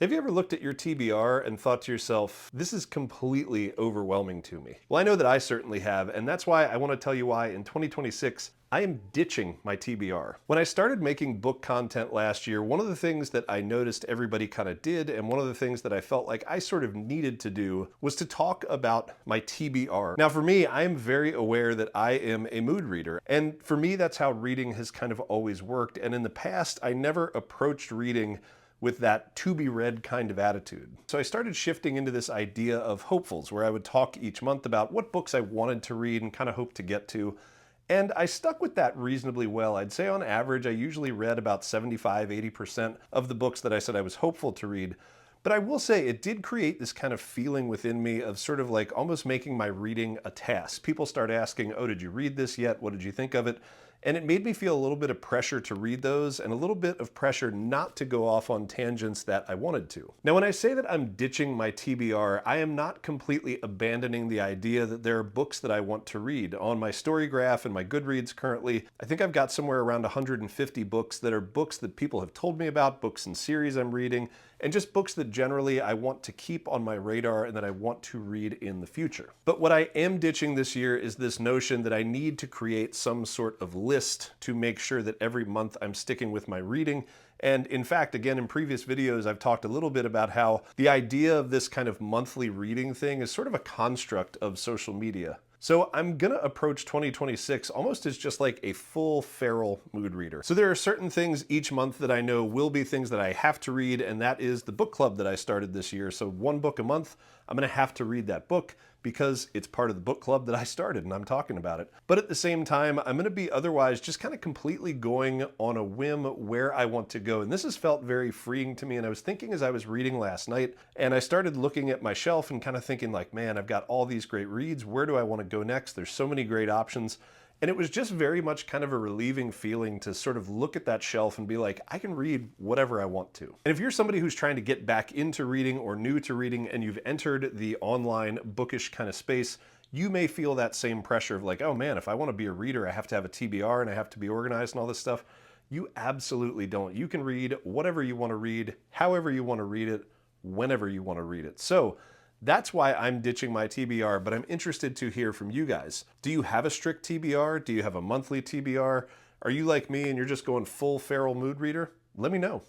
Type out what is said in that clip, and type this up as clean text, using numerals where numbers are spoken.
Have you ever looked at your TBR and thought to yourself, this is completely overwhelming to me? Well, I know that I certainly have, and that's why I want to tell you why in 2026, I am ditching my TBR. When I started making book content last year, one of the things that I noticed everybody kind of did, and one of the things that I felt like I sort of needed to do, was to talk about my TBR. Now for me, I am very aware that I am a mood reader, and for me that's how reading has kind of always worked, and in the past I never approached reading with that to be read kind of attitude. So I started shifting into this idea of hopefuls, where I would talk each month about what books I wanted to read and kind of hope to get to. And I stuck with that reasonably well. I'd say on average, I usually read about 75–80% of the books that I said I was hopeful to read. But I will say it did create this kind of feeling within me of sort of like almost making my reading a task. People start asking, oh, did you read this yet? What did you think of it? And it made me feel a little bit of pressure to read those and a little bit of pressure not to go off on tangents that I wanted to. Now, when I say that I'm ditching my TBR, I am not completely abandoning the idea that there are books that I want to read. On my story graph and my Goodreads currently, I think I've got somewhere around 150 books that are books that people have told me about, books and series I'm reading, and just books that generally I want to keep on my radar and that I want to read in the future. But what I am ditching this year is this notion that I need to create some sort of list to make sure that every month I'm sticking with my reading. And in fact, again, in previous videos, I've talked a little bit about how the idea of this kind of monthly reading thing is sort of a construct of social media. So I'm gonna approach 2026 almost as just like a full feral mood reader. So there are certain things each month that I know will be things that I have to read, and that is the book club that I started this year. So one book a month, I'm gonna have to read that book because it's part of the book club that I started and I'm talking about it. But at the same time, I'm gonna be otherwise just kind of completely going on a whim where I want to go. And this has felt very freeing to me. And I was thinking as I was reading last night, and I started looking at my shelf and kind of thinking like, man, I've got all these great reads. Where do I want to go next? There's so many great options. And it was just very much kind of a relieving feeling to sort of look at that shelf and be like, I can read whatever I want to. And if you're somebody who's trying to get back into reading or new to reading and you've entered the online bookish kind of space, you may feel that same pressure of like, oh man, if I want to be a reader, I have to have a TBR and I have to be organized and all this stuff. You absolutely don't. You can read whatever you want to read, however you want to read it, whenever you want to read it. So that's why I'm ditching my TBR, but I'm interested to hear from you guys. Do you have a strict TBR? Do you have a monthly TBR? Are you like me and you're just going full feral mood reader? Let me know.